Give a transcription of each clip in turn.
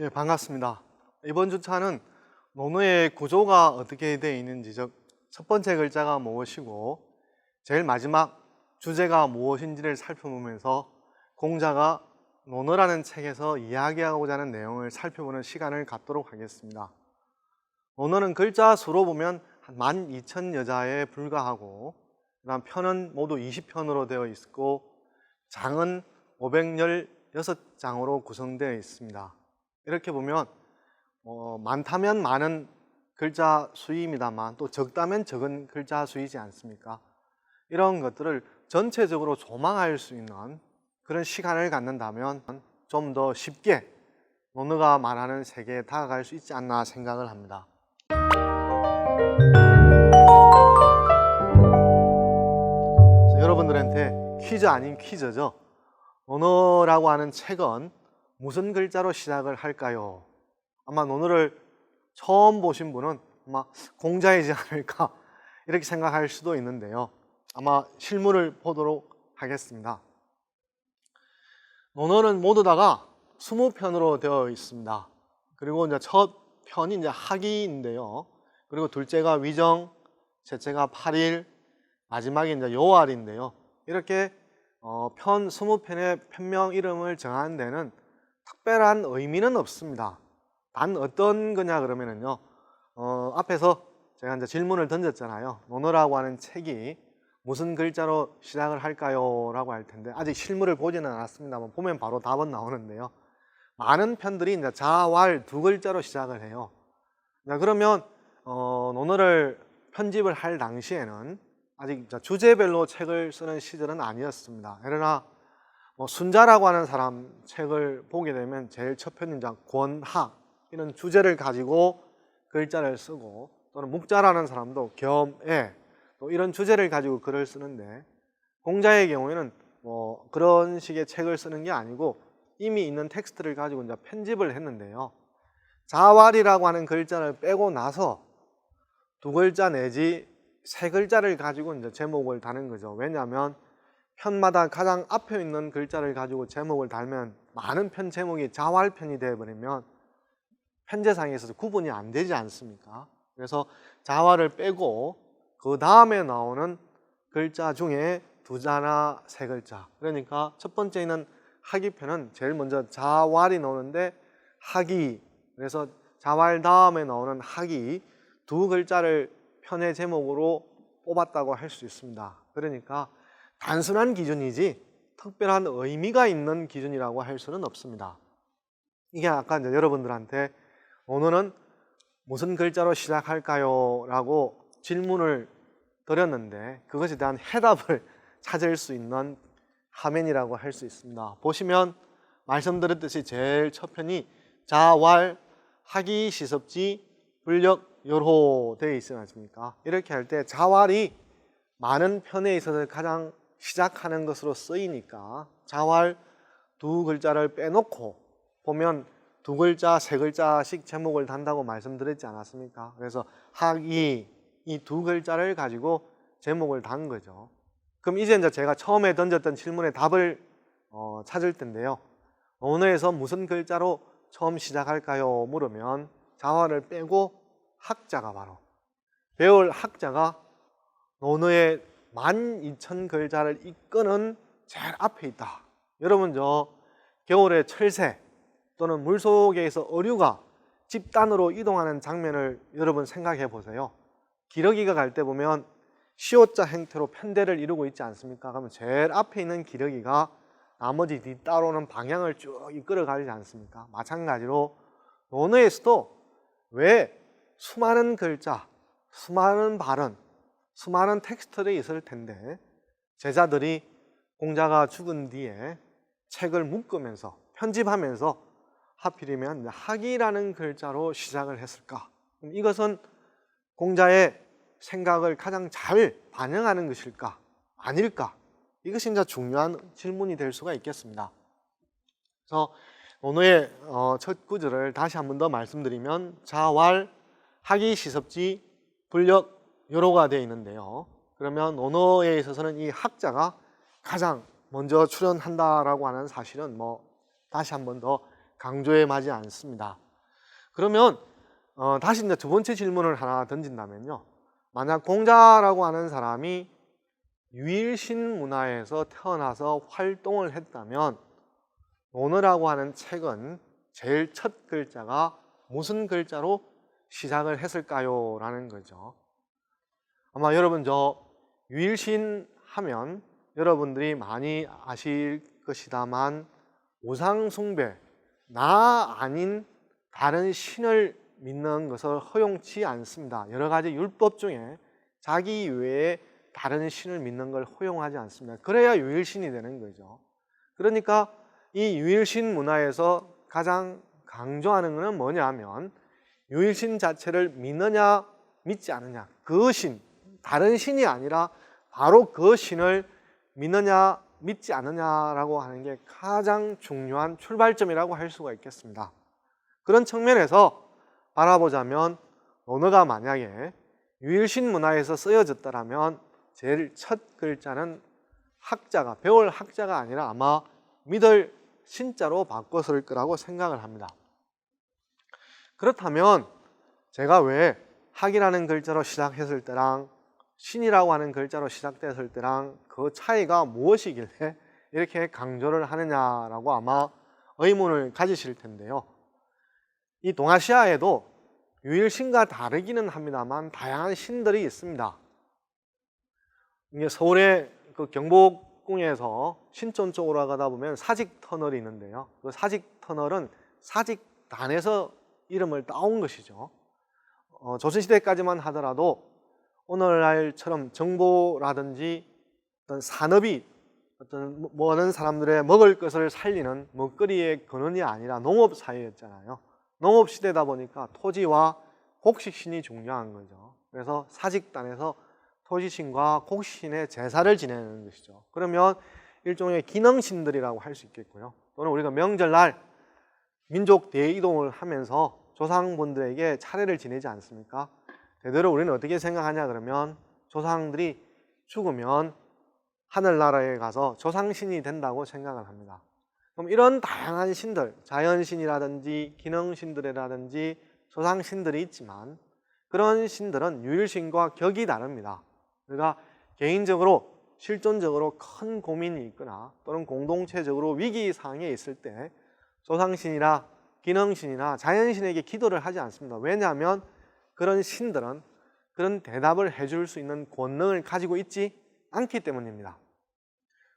예, 반갑습니다. 이번 주차는 논어의 구조가 어떻게 되어 있는지, 즉 첫 번째 글자가 무엇이고 제일 마지막 주제가 무엇인지를 살펴보면서 공자가 논어라는 책에서 이야기하고자 하는 내용을 살펴보는 시간을 갖도록 하겠습니다. 논어는 글자 수로 보면 한 12,000여자에 불과하고, 그다음 편은 모두 20편으로 되어 있고 장은 516장으로 구성되어 있습니다. 이렇게 보면 많다면 많은 글자 수입니다만 또 적다면 적은 글자 수이지 않습니까? 이런 것들을 전체적으로 조망할 수 있는 그런 시간을 갖는다면 좀 더 쉽게 논어가 말하는 세계에 다가갈 수 있지 않나 생각을 합니다. 여러분들한테 퀴즈 아닌 퀴즈죠. 논어라고 하는 책은 무슨 글자로 시작을 할까요? 아마 논어를 처음 보신 분은 아마 공자이지 않을까 이렇게 생각할 수도 있는데요. 아마 실물을 보도록 하겠습니다. 논어는 모두 다가 20편으로 되어 있습니다. 그리고 이제 첫 편이 이제 학이인데요. 그리고 둘째가 위정, 셋째가 팔일, 마지막이 이제 요활인데요. 이렇게 편 20편의 편명 이름을 정하는 데는 특별한 의미는 없습니다. 단 어떤 거냐 그러면은요, 앞에서 제가 이제 질문을 던졌잖아요. 논어라고 하는 책이 무슨 글자로 시작을 할까요? 라고 할 텐데, 아직 실물을 보지는 않았습니다만 보면 바로 답은 나오는데요. 많은 편들이 이제 자왈 두 글자로 시작을 해요. 자, 그러면 논어를 편집을 할 당시에는 아직 주제별로 책을 쓰는 시절은 아니었습니다. 그러나 순자라고 하는 사람 책을 보게 되면 제일 첫 편인 권학 이런 주제를 가지고 글자를 쓰고, 또는 묵자라는 사람도 겸애 또 이런 주제를 가지고 글을 쓰는데, 공자의 경우에는 그런 식의 책을 쓰는 게 아니고 이미 있는 텍스트를 가지고 이제 편집을 했는데요. 자왈이라고 하는 글자를 빼고 나서 두 글자 내지 세 글자를 가지고 이제 제목을 다는 거죠. 왜냐하면 편마다 가장 앞에 있는 글자를 가지고 제목을 달면 많은 편 제목이 자왈편이 되어버리면 편제상에서 구분이 안 되지 않습니까? 그래서 자왈을 빼고 그 다음에 나오는 글자 중에 두 자나 세 글자, 그러니까 첫 번째는 학이편은 제일 먼저 자왈이 나오는데 학이, 그래서 자왈 다음에 나오는 학이 두 글자를 편의 제목으로 뽑았다고 할 수 있습니다. 그러니까 단순한 기준이지 특별한 의미가 있는 기준이라고 할 수는 없습니다. 이게 아까 이제 여러분들한테 오늘은 무슨 글자로 시작할까요? 라고 질문을 드렸는데 그것에 대한 해답을 찾을 수 있는 화면이라고 할 수 있습니다. 보시면 말씀드렸듯이 제일 첫 편이 자왈, 학이, 시섭지, 불력, 열호 되어 있지 않습니까? 이렇게 할 때 자왈이 많은 편에 있어서 가장 시작하는 것으로 쓰이니까 자왈 두 글자를 빼놓고 보면 두 글자, 세 글자씩 제목을 단다고 말씀드렸지 않았습니까? 그래서 학이 이 두 글자를 가지고 제목을 단 거죠. 그럼 이제 제가 처음에 던졌던 질문의 답을 찾을 텐데요. 논어에서 무슨 글자로 처음 시작할까요? 물으면 자왈을 빼고 학자가 바로 배울 학자가 논어의 12,000글자를 이끄는 제일 앞에 있다. 여러분 겨울에 철새 또는 물속에서 어류가 집단으로 이동하는 장면을 여러분 생각해 보세요. 기러기가 갈 때 보면 시옷자 형태로 편대를 이루고 있지 않습니까? 그러면 제일 앞에 있는 기러기가 나머지 뒤따라오는 방향을 쭉 이끌어 가지 않습니까? 마찬가지로 논어에서도 왜 수많은 글자, 수많은 발언, 수많은 텍스트들이 있을 텐데 제자들이 공자가 죽은 뒤에 책을 묶으면서 편집하면서 하필이면 학이라는 글자로 시작을 했을까? 이것은 공자의 생각을 가장 잘 반영하는 것일까? 아닐까? 이것이 이제 중요한 질문이 될 수가 있겠습니다. 그래서 논어의 첫 구절을 다시 한 번 더 말씀드리면 자왈, 학이, 시섭지, 불력, 열호가 되어 있는데요. 그러면 논어에 있어서는 이 학자가 가장 먼저 출연한다라고 하는 사실은 다시 한 번 더 강조해 마지 않습니다. 그러면 다시 이제 두 번째 질문을 하나 던진다면요. 만약 공자라고 하는 사람이 유일신 문화에서 태어나서 활동을 했다면 논어라고 하는 책은 제일 첫 글자가 무슨 글자로 시작을 했을까요? 라는 거죠. 아마 여러분 저 유일신 하면 여러분들이 많이 아실 것이다만 우상숭배, 나 아닌 다른 신을 믿는 것을 허용치 않습니다. 여러 가지 율법 중에 자기 외에 다른 신을 믿는 걸 허용하지 않습니다. 그래야 유일신이 되는 거죠. 그러니까 이 유일신 문화에서 가장 강조하는 것은 뭐냐면 유일신 자체를 믿느냐 믿지 않느냐, 그 신, 다른 신이 아니라 바로 그 신을 믿느냐 믿지 않느냐라고 하는 게 가장 중요한 출발점이라고 할 수가 있겠습니다. 그런 측면에서 바라보자면 논어가 만약에 유일신 문화에서 쓰여졌다면 제일 첫 글자는 학자가, 배울 학자가 아니라 아마 믿을 신자로 바꿨을 거라고 생각을 합니다. 그렇다면 제가 왜 학이라는 글자로 시작했을 때랑 신이라고 하는 글자로 시작됐을 때랑 그 차이가 무엇이길래 이렇게 강조를 하느냐라고 아마 의문을 가지실 텐데요. 이 동아시아에도 유일신과 다르기는 합니다만 다양한 신들이 있습니다. 이게 서울의 그 경복궁에서 신촌 쪽으로 가다 보면 사직터널이 있는데요. 그 사직터널은 사직단에서 이름을 따온 것이죠. 조선시대까지만 하더라도 오늘날처럼 정보라든지 어떤 산업이 어떤 모든 사람들의 먹을 것을 살리는 먹거리의 근원이 아니라 농업 사회였잖아요. 농업 시대다 보니까 토지와 곡식신이 중요한 거죠. 그래서 사직단에서 토지신과 곡식신의 제사를 지내는 것이죠. 그러면 일종의 기능신들이라고 할 수 있겠고요. 또는 우리가 명절날 민족 대이동을 하면서 조상분들에게 차례를 지내지 않습니까? 대대로 우리는 어떻게 생각하냐 그러면 조상들이 죽으면 하늘나라에 가서 조상신이 된다고 생각을 합니다. 그럼 이런 다양한 신들, 자연신이라든지 기능신들이라든지 조상신들이 있지만 그런 신들은 유일신과 격이 다릅니다. 그러니까 개인적으로 실존적으로 큰 고민이 있거나 또는 공동체적으로 위기상황에 있을 때 조상신이나 기능신이나 자연신에게 기도를 하지 않습니다. 왜냐하면 그런 신들은 그런 대답을 해줄 수 있는 권능을 가지고 있지 않기 때문입니다.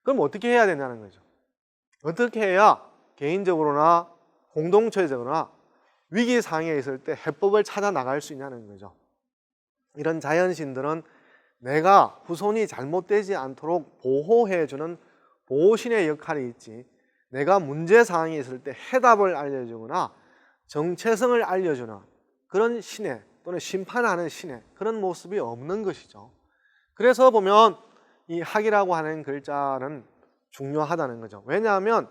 그럼 어떻게 해야 되냐는 거죠. 어떻게 해야 개인적으로나 공동체적으로나 위기상황에 있을 때 해법을 찾아 나갈 수 있냐는 거죠. 이런 자연신들은 내가 후손이 잘못되지 않도록 보호해주는 보호신의 역할이 있지, 내가 문제 상황에 있을 때 해답을 알려주거나 정체성을 알려주는 그런 신의 또는 심판하는 신의 그런 모습이 없는 것이죠. 그래서 보면 이 학이라고 하는 글자는 중요하다는 거죠. 왜냐하면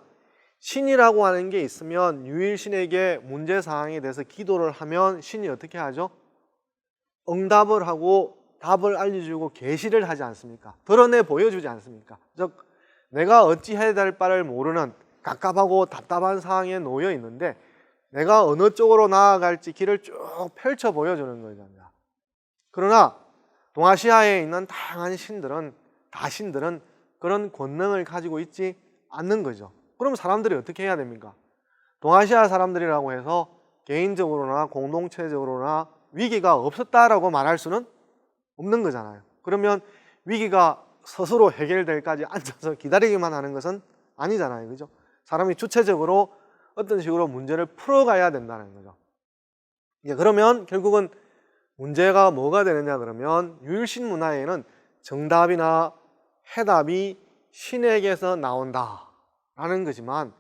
신이라고 하는 게 있으면 유일신에게 문제 상황에 대해서 기도를 하면 신이 어떻게 하죠? 응답을 하고 답을 알려주고 계시를 하지 않습니까? 드러내 보여주지 않습니까? 즉 내가 어찌해야 될 바를 모르는 갑갑하고 답답한 상황에 놓여 있는데 내가 어느 쪽으로 나아갈지 길을 쭉 펼쳐 보여주는 거잖아요. 그러나 동아시아에 있는 다양한 신들은, 다신들은 그런 권능을 가지고 있지 않는 거죠. 그럼 사람들이 어떻게 해야 됩니까? 동아시아 사람들이라고 해서 개인적으로나 공동체적으로나 위기가 없었다라고 말할 수는 없는 거잖아요. 그러면 위기가 스스로 해결될까지 앉아서 기다리기만 하는 것은 아니잖아요. 그죠? 사람이 주체적으로 어떤 식으로 문제를 풀어가야 된다는 거죠. 그러면 결국은 문제가 뭐가 되느냐 그러면 유일신 문화에는 정답이나 해답이 신에게서 나온다라는 거지만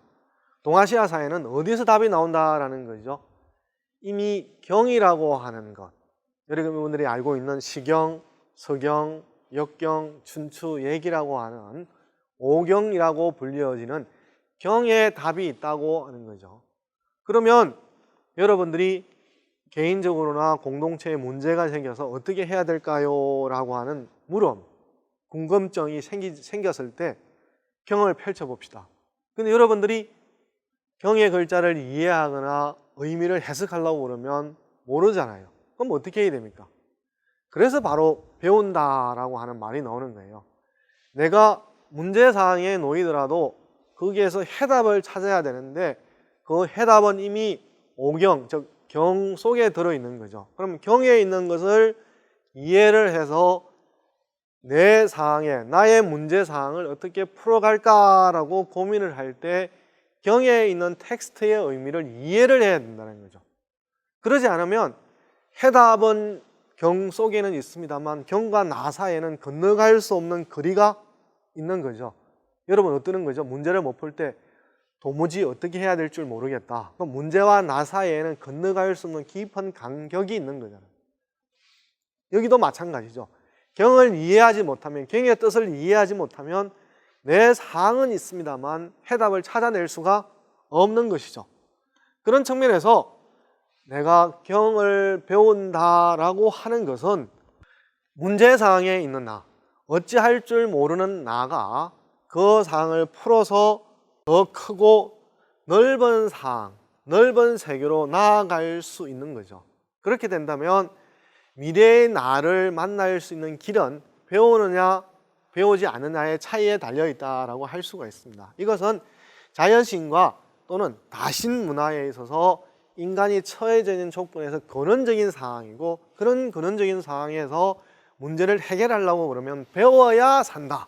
동아시아 사회는 어디서 답이 나온다라는 거죠? 이미 경이라고 하는 것, 여러분들이 알고 있는 시경, 서경, 역경, 춘추, 예기라고 하는 오경이라고 불려지는 경에 답이 있다고 하는 거죠. 그러면 여러분들이 개인적으로나 공동체에 문제가 생겨서 어떻게 해야 될까요? 라고 하는 물음, 궁금증이 생겼을 때 경을 펼쳐봅시다. 근데 여러분들이 경의 글자를 이해하거나 의미를 해석하려고 그러면 모르잖아요. 그럼 어떻게 해야 됩니까? 그래서 바로 배운다라고 하는 말이 나오는 거예요. 내가 문제사항에 놓이더라도 거기에서 해답을 찾아야 되는데 그 해답은 이미 오경, 즉 경 속에 들어있는 거죠. 그럼 경에 있는 것을 이해를 해서 내 상황에, 나의 문제사항을 어떻게 풀어갈까라고 고민을 할 때 경에 있는 텍스트의 의미를 이해를 해야 된다는 거죠. 그러지 않으면 해답은 경 속에는 있습니다만 경과 나 사이에는 건너갈 수 없는 거리가 있는 거죠. 여러분 어떠는 거죠? 문제를 못 풀 때 도무지 어떻게 해야 될 줄 모르겠다. 그럼 문제와 나 사이에는 건너갈 수 없는 깊은 간격이 있는 거잖아요. 여기도 마찬가지죠. 경을 이해하지 못하면, 경의 뜻을 이해하지 못하면 내 사항은 있습니다만 해답을 찾아낼 수가 없는 것이죠. 그런 측면에서 내가 경을 배운다라고 하는 것은 문제사항에 있는 나, 어찌할 줄 모르는 나가 그 사항을 풀어서 더 크고 넓은 사항, 넓은 세계로 나아갈 수 있는 거죠. 그렇게 된다면 미래의 나를 만날 수 있는 길은 배우느냐 배우지 않느냐의 차이에 달려있다라고 할 수가 있습니다. 이것은 자연신과 또는 다신 문화에 있어서 인간이 처해져 있는 조건에서 근원적인 상황이고, 그런 근원적인 상황에서 문제를 해결하려고 그러면 배워야 산다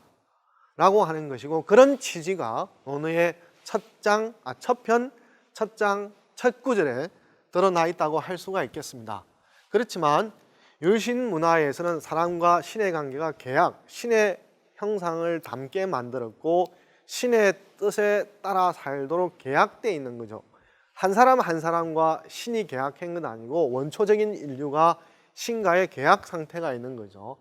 라고 하는 것이고, 그런 취지가 오늘의 첫 편, 첫 구절에 드러나 있다고 할 수가 있겠습니다. 그렇지만 율신 문화에서는 사람과 신의 관계가 계약, 신의 형상을 담게 만들었고 신의 뜻에 따라 살도록 계약되어 있는 거죠. 한 사람 한 사람과 신이 계약한 건 아니고 원초적인 인류가 신과의 계약 상태가 있는 거죠.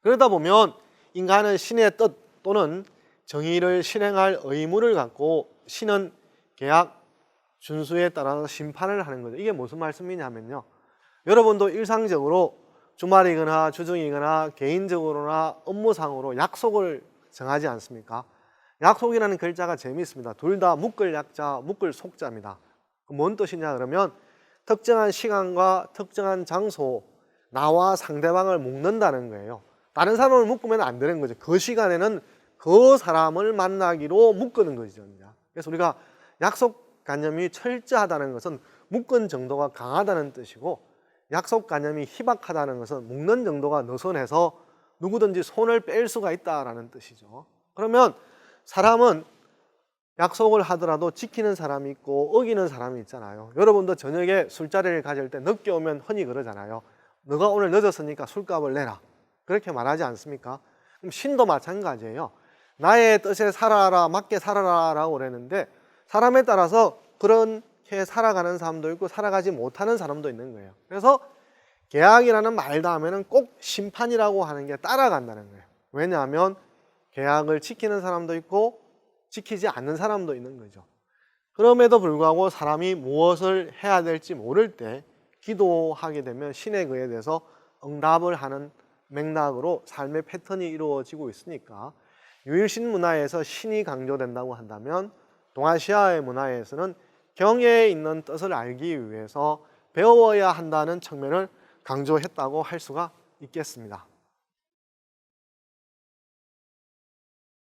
그러다 보면 인간은 신의 뜻 또는 정의를 실행할 의무를 갖고 신은 계약 준수에 따라서 심판을 하는 거죠. 이게 무슨 말씀이냐면요, 여러분도 일상적으로 주말이거나 주중이거나 개인적으로나 업무상으로 약속을 정하지 않습니까? 약속이라는 글자가 재미있습니다. 둘 다 묶을 약자, 묶을 속자입니다. 뭔 뜻이냐 그러면 특정한 시간과 특정한 장소, 나와 상대방을 묶는다는 거예요. 다른 사람을 묶으면 안 되는 거죠. 그 시간에는 그 사람을 만나기로 묶는 거죠. 그래서 우리가 약속관념이 철저하다는 것은 묶은 정도가 강하다는 뜻이고, 약속관념이 희박하다는 것은 묶는 정도가 느슨해서 누구든지 손을 뺄 수가 있다는 뜻이죠. 그러면 사람은 약속을 하더라도 지키는 사람이 있고 어기는 사람이 있잖아요. 여러분도 저녁에 술자리를 가질 때 늦게 오면 흔히 그러잖아요. 너가 오늘 늦었으니까 술값을 내라, 그렇게 말하지 않습니까? 그럼 신도 마찬가지예요. 나의 뜻에 살아라, 맞게 살아라 라고 그랬는데 사람에 따라서 그렇게 살아가는 사람도 있고 살아가지 못하는 사람도 있는 거예요. 그래서 계약이라는 말 다음에는 꼭 심판이라고 하는 게 따라간다는 거예요. 왜냐하면 계약을 지키는 사람도 있고 지키지 않는 사람도 있는 거죠. 그럼에도 불구하고 사람이 무엇을 해야 될지 모를 때 기도하게 되면 신의 글에 대해서 응답을 하는 맥락으로 삶의 패턴이 이루어지고 있으니까, 유일신 문화에서 신이 강조된다고 한다면 동아시아의 문화에서는 경에 있는 뜻을 알기 위해서 배워야 한다는 측면을 강조했다고 할 수가 있겠습니다.